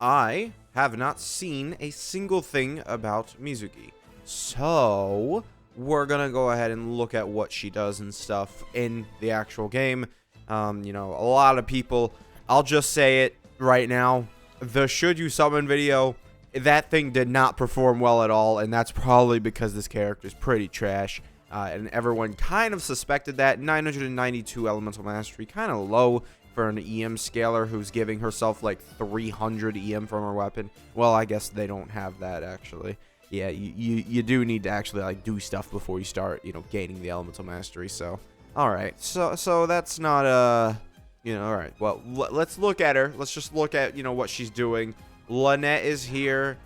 I have not seen a single thing about Mizuki. So we're gonna go ahead and look at what she does and stuff in the actual game. You know, a lot of people, I'll just say it right now, the should you summon video, that thing did not perform well at all, and that's probably because this character is pretty trash. And everyone kind of suspected that. 992 elemental mastery, kind of low for an EM scaler who's giving herself like 300 EM from her weapon. Well, I guess they don't have that actually. Yeah, you do need to actually like do stuff before you start, you know, gaining the elemental mastery. So, all right, so that's not you know, all right. Well, let's look at her. Let's just look at, you know, what she's doing. Lynette is here.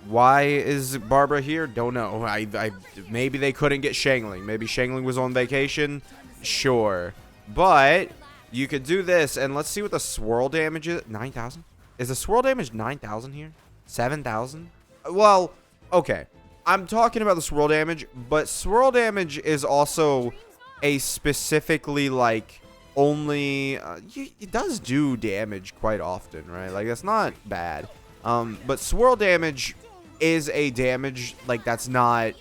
Why is Barbara here? Don't know. I maybe they couldn't get Shangling. Maybe Shangling was on vacation. Sure, but you could do this, and let's see what the swirl damage is. 9,000. Is the swirl damage 9,000 here? 7,000? Well, okay. I'm talking about the swirl damage, but swirl damage is also a specifically like only it does do damage quite often, right? Like that's not bad. But swirl damage is a damage like that's not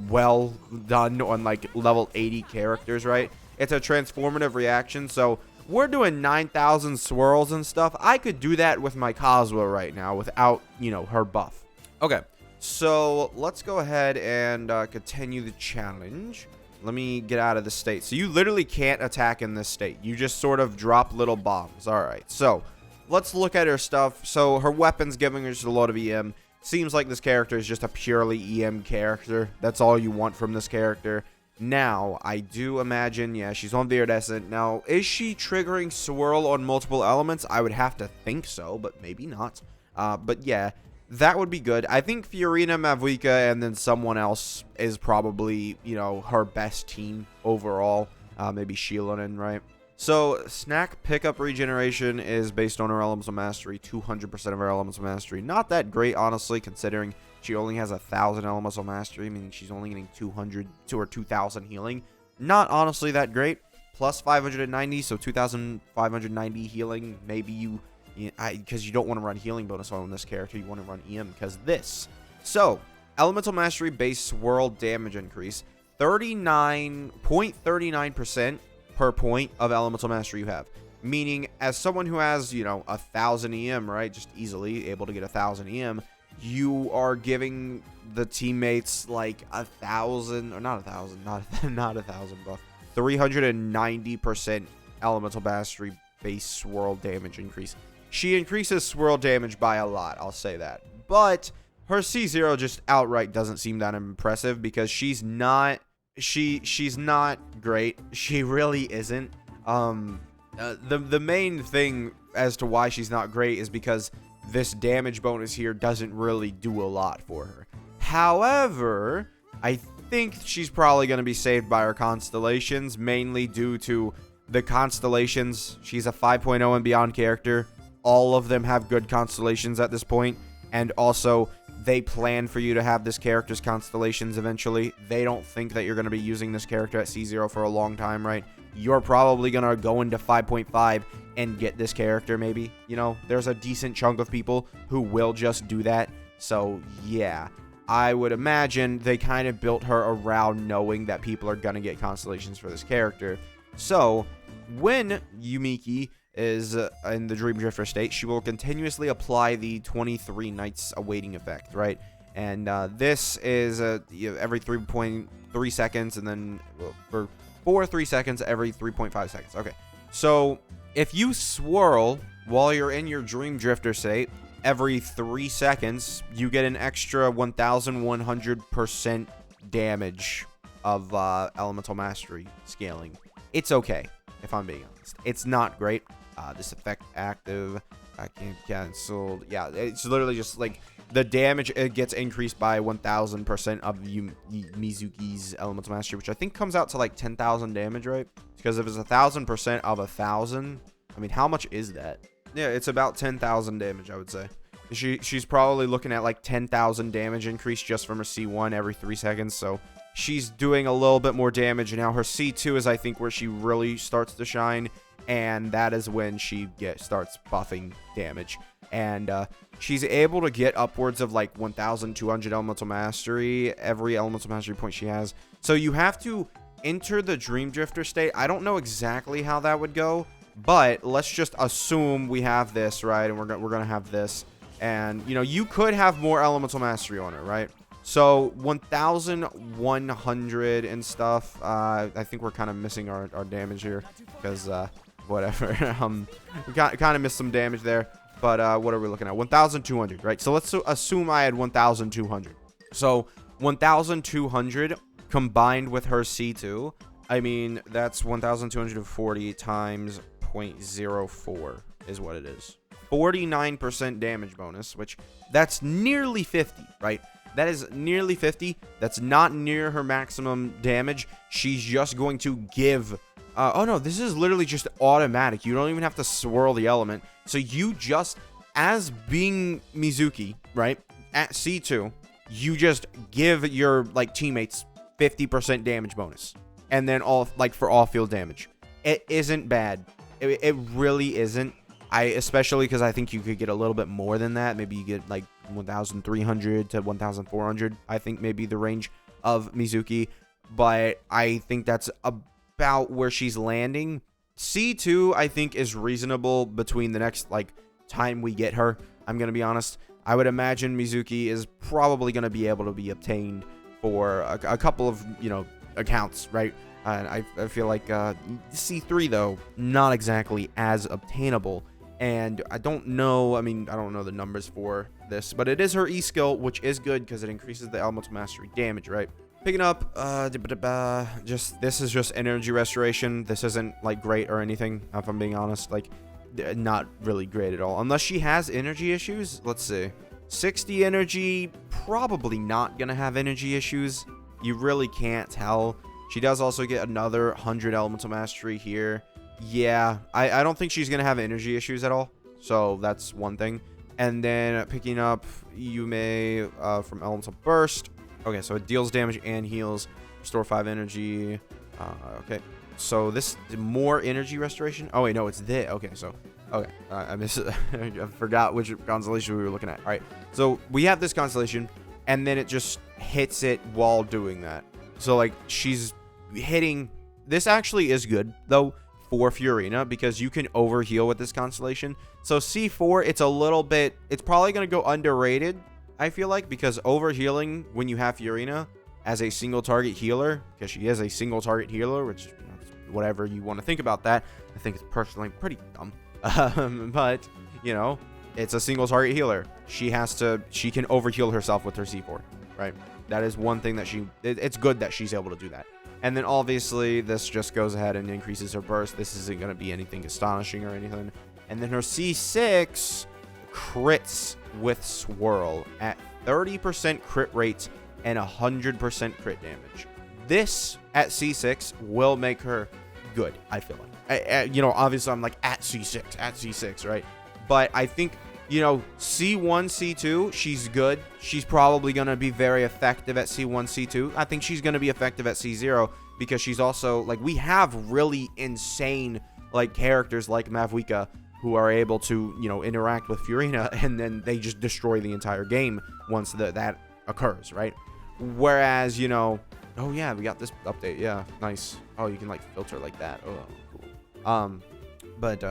well done on like level 80 characters, right? It's a transformative reaction, so we're doing 9,000 swirls and stuff. I could do that with my Kazuha right now without, you know, her buff. Okay, so let's go ahead and continue the challenge. Let me get out of the state. So you literally can't attack in this state. You just sort of drop little bombs. All right, so let's look at her stuff. So her weapon's giving her just a lot of EM. Seems like this character is just a purely EM character. That's all you want from this character. Now, I do imagine, yeah, she's on Viridescent. Now, is she triggering Swirl on multiple elements? I would have to think so, but maybe not. But yeah, that would be good. I think Fiorina, Mavuika, and then someone else is probably, you know, her best team overall. Maybe Shielonin, right? So, Snack Pickup Regeneration is based on her Elemental Mastery, 200% of her Elemental Mastery. Not that great, honestly, considering she only has 1,000 Elemental Mastery, meaning she's only getting 2,000 healing. Not honestly that great. Plus 590, so 2,590 healing. Maybe you because you don't want to run healing bonus on this character, you want to run EM because this. So, Elemental Mastery base swirl damage increase, 39.39% per point of Elemental Mastery you have. Meaning, as someone who has, you know, 1,000 EM, right, just easily able to get 1,000 EM, you are giving the teammates like 1,000, or not 1,000, not 1,000 buff, 390% Elemental Mastery base swirl damage increase. She increases swirl damage by a lot, I'll say that. But her C0 just outright doesn't seem that impressive because she's not great. She really isn't. The main thing as to why she's not great is because this damage bonus here doesn't really do a lot for her. However, I think she's probably going to be saved by her constellations, mainly due to the constellations. She's a 5.0 and beyond character. All of them have good constellations at this point, and also they plan for you to have this character's constellations eventually. They don't think that you're going to be using this character at C0 for a long time, right? You're probably going to go into 5.5 and get this character maybe. You know, there's a decent chunk of people who will just do that. So, yeah, I would imagine they kind of built her around knowing that people are going to get constellations for this character. So, when Yumiki is in the Dream Drifter state, she will continuously apply the 23 Nights Awaiting effect, right? And this is every 3.3 seconds, and then for 3 seconds every 3.5 seconds. Okay, so if you swirl while you're in your Dream Drifter state, every 3 seconds, you get an extra 1,100% damage of Elemental Mastery scaling. It's okay, if I'm being honest. It's not great. This effect active, I can't cancel. Yeah, it's literally just like the damage, it gets increased by 1,000% of Mizuki's Elemental Mastery, which I think comes out to like 10,000 damage, right? Because if it's 1,000% of 1,000, I mean, how much is that? Yeah, it's about 10,000 damage, I would say. She's probably looking at like 10,000 damage increase just from her C1 every 3 seconds, so she's doing a little bit more damage. Now her C2 is, I think, where she really starts to shine, and that is when she starts buffing damage. and she's able to get upwards of like 1,200 elemental mastery every elemental mastery point she has. So you have to enter the Dream Drifter state. I don't know exactly how that would go, but let's just assume we have this, right? And we're gonna have this, and you know, you could have more elemental mastery on her, right? So 1,100 and stuff. I think we're kind of missing our damage here because whatever. We kind of missed some damage there. But what are we looking at? 1,200, right? So let's assume I had 1,200. So 1,200 combined with her C2. I mean, that's 1,240 times 0.04 is what it is. 49% damage bonus, which that's nearly 50, right? That is nearly 50. That's not near her maximum damage. She's just going to give... oh, no, this is literally just automatic. You don't even have to swirl the element. So you just, as being Mizuki, right, at C2, you just give your, like, teammates 50% damage bonus. And then all, like, for all field damage. It isn't bad. It really isn't. Especially because I think you could get a little bit more than that. Maybe you get, like, 1,300 to 1,400, I think maybe the range of Mizuki. But I think that's about where she's landing. C2, I think, is reasonable between the next, like, time we get her. I'm going to be honest. I would imagine Mizuki is probably going to be able to be obtained for a couple of, you know, accounts, right? And I feel like C3, though, not exactly as obtainable. And I don't know, I mean, I don't know the numbers for this, but it is her E skill, which is good because it increases the elemental mastery damage, right? Picking up, this is just energy restoration. This isn't, like, great or anything, if I'm being honest. Like, not really great at all. Unless she has energy issues. Let's see. 60 energy, probably not gonna have energy issues. You really can't tell. She does also get another 100 elemental mastery here. Yeah, I don't think she's going to have energy issues at all. So that's one thing. And then picking up Yume from Elemental Burst. Okay, so it deals damage and heals. Restore 5 energy. Okay, so this more energy restoration. Oh, wait, no, it's this. Okay, so, okay. I missed it. I forgot which constellation we were looking at. All right, so we have this constellation, and then it just hits it while doing that. So, like, she's hitting... This actually is good, though, for Furina, because you can overheal with this constellation. So C4, it's a little bit... It's probably going to go underrated, I feel like, because overhealing when you have Furina as a single target healer, because she is a single target healer, which, you know, whatever you want to think about that, I think it's personally pretty dumb. But, you know, it's a single target healer. She can overheal herself with her C4, right? That is one thing that it's good that she's able to do that. And then obviously this just goes ahead and increases her burst. This isn't going to be anything astonishing or anything. And then her C6 crits with Swirl at 30% crit rate and 100% crit damage. This at C6 will make her good, I feel like. You know, obviously I'm like at C6, right? But I think, you know, C1, C2, she's good. She's probably going to be very effective at C1, C2. I think she's going to be effective at C0 because she's also, like, we have really insane, like, characters like Mavwika who are able to, you know, interact with Furina, and then they just destroy the entire game once that occurs, right? Whereas, you know, oh, yeah, we got this update. Yeah, nice. Oh, you can, like, filter like that. Oh, cool. But,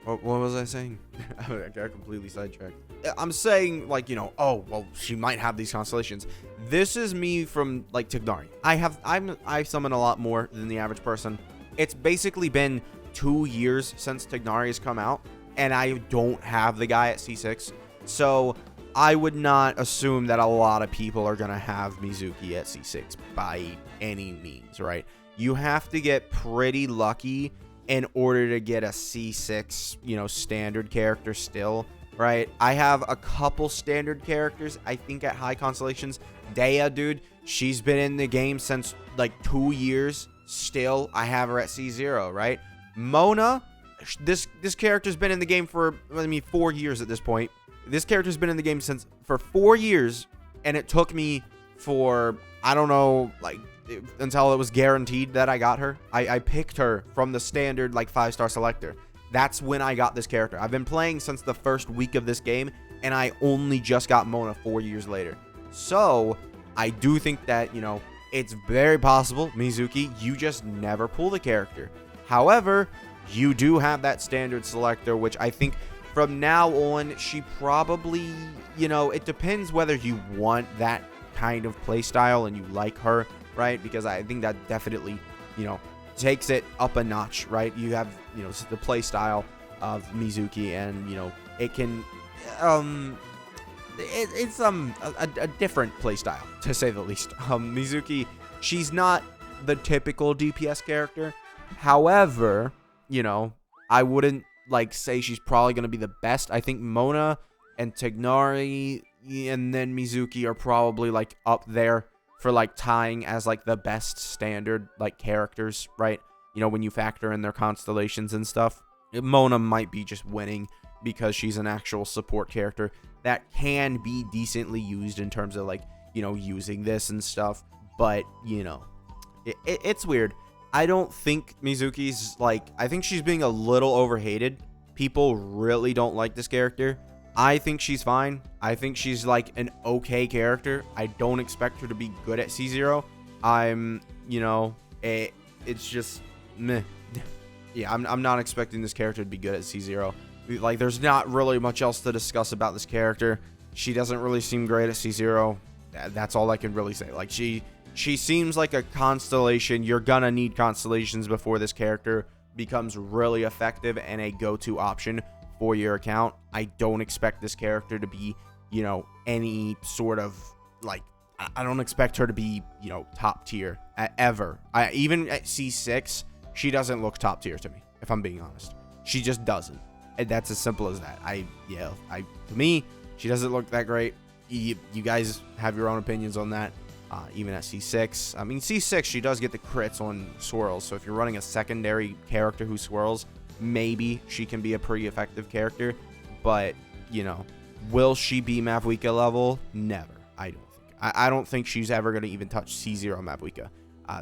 what was I saying? I got completely sidetracked. I'm saying, like, you know, oh, well, she might have these constellations. This is me from, like, Tighnari. I summon a lot more than the average person. It's basically been 2 years since Tighnari has come out, and I don't have the guy at C6. So, I would not assume that a lot of people are going to have Mizuki at C6 by any means, right? You have to get pretty lucky in order to get a C6, you know, standard character still, right? I have a couple standard characters, I think, at high constellations. Dea, dude, she's been in the game since, like, 2 years. Still, I have her at C0, right? Mona, this character's been in the game for, 4 years at this point. This character's been in the game for 4 years, and it took me for, I don't know, like, until it was guaranteed that I got her. I picked her from the standard, like, 5-star selector. That's when I got this character. I've been playing since the first week of this game, and I only just got Mona 4 years later. So I do think that, you know, it's very possible, Mizuki, you just never pull the character. However, you do have that standard selector, which I think from now on, she probably, you know, it depends whether you want that kind of playstyle and you like her, right? Because I think that definitely, you know, takes it up a notch, right? You have, you know, the playstyle of Mizuki, and, you know, it can, it's a different playstyle, to say the least. Mizuki, she's not the typical DPS character. However, you know, I wouldn't like say she's probably going to be the best. I think Mona and Tignari and then Mizuki are probably like up there for like tying as like the best standard like characters, right? You know, when you factor in their constellations and stuff. Mona might be just winning because she's an actual support character that can be decently used in terms of like, you know, using this and stuff. But, you know, it's weird. I don't think Mizuki's like, I think she's being a little overhated. People really don't like this character. I think she's fine. I think she's like an okay character. I don't expect her to be good at C0. You know, it's just meh. Yeah, I'm not expecting this character to be good at C0. Like, there's not really much else to discuss about this character. She doesn't really seem great at C0. That's all I can really say. Like, she seems like a constellation. You're gonna need constellations before this character becomes really effective and a go-to option for your account. I don't expect this character to be, you know, any sort of, like, I don't expect her to be, you know, top tier ever. Even at C6, she doesn't look top tier to me, if I'm being honest. She just doesn't. And that's as simple as that. To me, she doesn't look that great. You guys have your own opinions on that. Even at C6. I mean, C6, she does get the crits on swirls. So if you're running a secondary character who swirls, maybe she can be a pretty effective character. But, you know, will she be Mavuika level? Never. I don't think. I don't think she's ever going to even touch C0 Mavuika.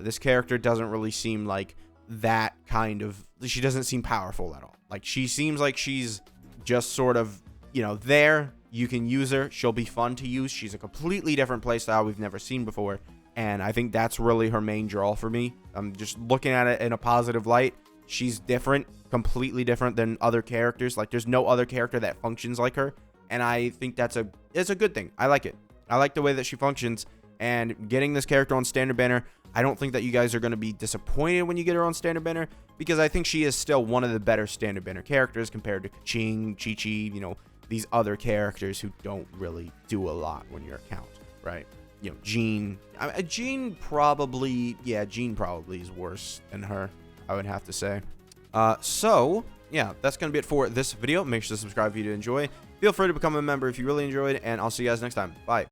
This character doesn't really seem like that kind of... She doesn't seem powerful at all. Like, she seems like she's just sort of, you know, there. You can use her. She'll be fun to use. She's a completely different playstyle we've never seen before. And I think that's really her main draw for me. I'm just looking at it in a positive light. She's different, completely different than other characters. Like, there's no other character that functions like her. And I think it's a good thing. I like it. I like the way that she functions. And getting this character on Standard Banner, I don't think that you guys are going to be disappointed when you get her on Standard Banner, because I think she is still one of the better Standard Banner characters compared to Kaching, Chi-Chi, you know, these other characters who don't really do a lot on your account, right? You know, Jean probably is worse than her, I would have to say. So, yeah, that's going to be it for this video. Make sure to subscribe if you did enjoy. Feel free to become a member if you really enjoyed, and I'll see you guys next time. Bye.